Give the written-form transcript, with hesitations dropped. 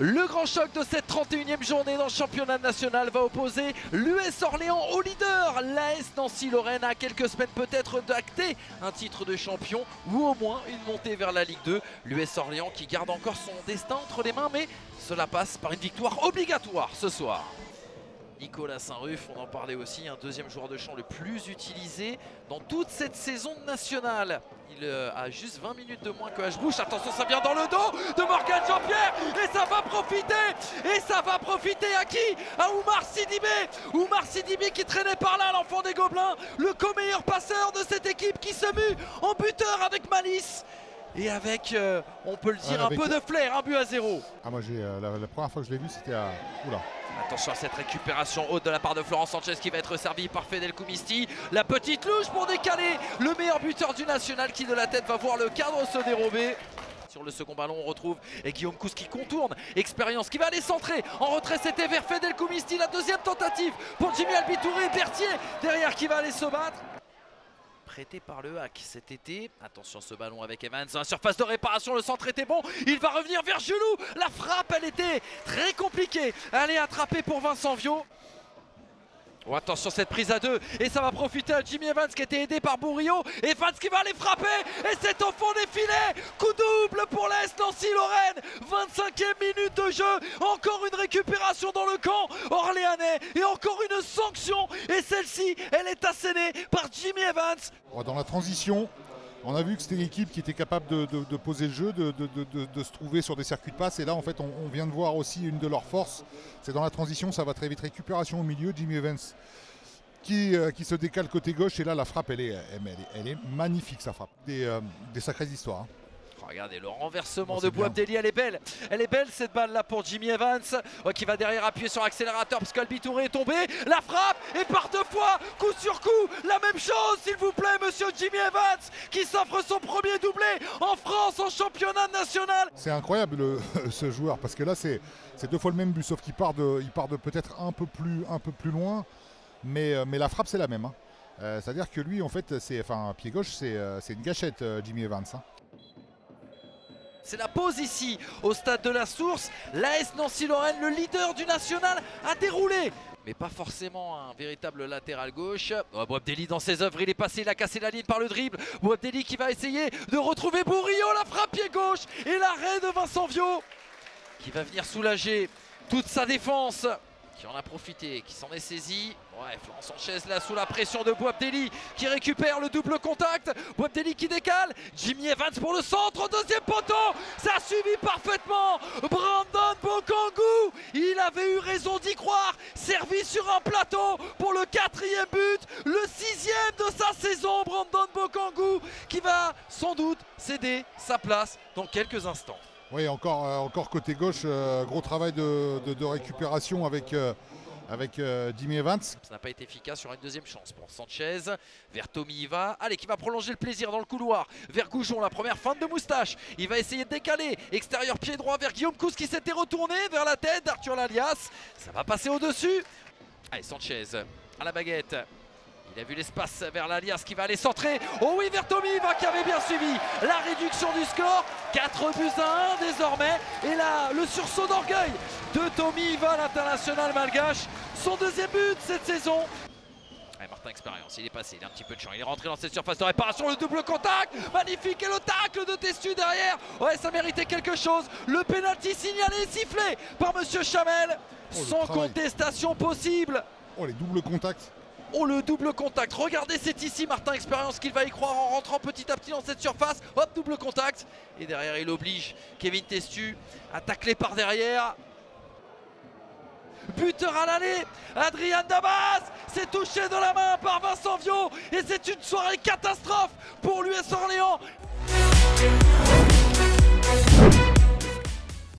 Le grand choc de cette 31e journée dans le championnat national va opposer l'US Orléans au leader. L'AS Nancy-Lorraine a quelques semaines peut-être d'acter un titre de champion ou au moins une montée vers la Ligue 2. L'US Orléans qui garde encore son destin entre les mains, mais cela passe par une victoire obligatoire ce soir. Nicolas Saint-Ruf, on en parlait aussi, un deuxième joueur de champ le plus utilisé dans toute cette saison nationale. Il a juste 20 minutes de moins que H-Bouch. Attention, ça vient dans le dos de Morgan Jean-Pierre et ça va profiter. Et ça va profiter à qui? À Oumar Sidibé. Oumar Sidibé qui traînait par là, l'enfant des Gobelins, le co-meilleur passeur de cette équipe qui se mue en buteur avec malice. Et avec, on peut le dire, un peu de flair, 1-0. Ah, moi, la première fois que je l'ai vu, c'était à... Oula. Attention à cette récupération haute de la part de Florent Sanchez qui va être servi par Fedel Koumisti. La petite louche pour décaler le meilleur buteur du national qui de la tête va voir le cadre se dérober. Sur le second ballon, on retrouve Guillaume Kous qui contourne. Expérience qui va aller centrer. En retrait, c'était vers Fedel Koumisti. La deuxième tentative pour Jimmy Albitouré. Berthier derrière qui va aller se battre. Prêté par le hack cet été. Attention ce ballon avec Evans, un surface de réparation, le centre était bon, il va revenir vers Gelou. La frappe, elle était très compliquée. Elle est attrapée pour Vincent Viau. Oh, attention cette prise à deux et ça va profiter à Jimmy Evans qui était aidé par Bourriot. Evans qui va aller frapper et c'est au fond des filets. Coup double pour l'AS Nancy-Lorraine. 25e minute de jeu. Encore une récupération dans le camp orléanais et encore une sanction. Et celle-ci, elle est assénée par Jimmy Evans. Dans la transition, on a vu que c'était une équipe qui était capable de poser le jeu, de se trouver sur des circuits de passe. Et là, en fait, on vient de voir aussi une de leurs forces. C'est dans la transition, ça va très vite. Récupération au milieu, Jimmy Evans qui se décale côté gauche. Et là, la frappe, elle est magnifique, sa frappe. Des sacrées histoires. Regardez le renversement de Bouabdelli, elle est belle cette balle là pour Jimmy Evans qui va derrière appuyer sur l'accélérateur parce qu'Albitouré est tombé. La frappe et par deux fois, coup sur coup, la même chose s'il vous plaît monsieur Jimmy Evans qui s'offre son premier doublé en France en championnat national. C'est incroyable ce joueur parce que là c'est deux fois le même but sauf qu'il part de peut-être un peu plus loin mais la frappe c'est la même. Hein. C'est-à-dire que lui en fait, pied gauche c'est une gâchette Jimmy Evans. Hein. C'est la pause ici au stade de la Source. L'AS Nancy-Lorraine, le leader du national, a déroulé. Mais pas forcément un véritable latéral gauche. Oh, Bouabdelli dans ses œuvres, il est passé, il a cassé la ligne par le dribble. Bouabdelli qui va essayer de retrouver Bourriot, la frappe pied gauche. Et l'arrêt de Vincent Viau qui va venir soulager toute sa défense. Qui en a profité, qui s'en est saisi. Ouais, Florent Sanchez là sous la pression de Bouabdelli qui récupère le double contact. Bouabdelli qui décale. Jimmy Evans pour le centre, deuxième poteau. Ça a suivi parfaitement Brandon Bokangou. Il avait eu raison d'y croire. Servi sur un plateau pour le 4e but. Le 6e de sa saison, Brandon Bokangou qui va sans doute céder sa place dans quelques instants. Oui, encore côté gauche, gros travail de récupération avec Jimmy Evans. Ça n'a pas été efficace sur une deuxième chance pour Sanchez. Vers Tommy il va. Allez, qui va prolonger le plaisir dans le couloir. Vers Goujon, la première feinte de moustache. Il va essayer de décaler. Extérieur pied droit vers Guillaume Kous qui s'était retourné vers la tête d'Arthur Lalias. Ça va passer au-dessus. Allez, Sanchez à la baguette. Il a vu l'espace vers l'Alias qui va aller centrer. Oh oui, vers Tommy Iva qui avait bien suivi la réduction du score. 4-1 désormais. Et là, le sursaut d'orgueil de Tommy Iva, l'international malgache. Son deuxième but cette saison. Allez, Martin Expérience, il est passé, il a un petit peu de champ. Il est rentré dans cette surface de réparation, le double contact. Magnifique et le tacle de Testu derrière. Ouais, ça méritait quelque chose. Le pénalty signalé, sifflé par Monsieur Chamel. Sans contestation possible. Oh, les doubles contacts. Oh, le double contact, regardez, c'est ici Martin Expérience qu'il va y croire en rentrant petit à petit dans cette surface. Hop, double contact. Et derrière, il oblige Kevin Testu à tacler par derrière. Buteur à l'aller, Adrien Dabas, c'est touché de la main par Vincent Viau. Et c'est une soirée catastrophe pour l'US Orléans.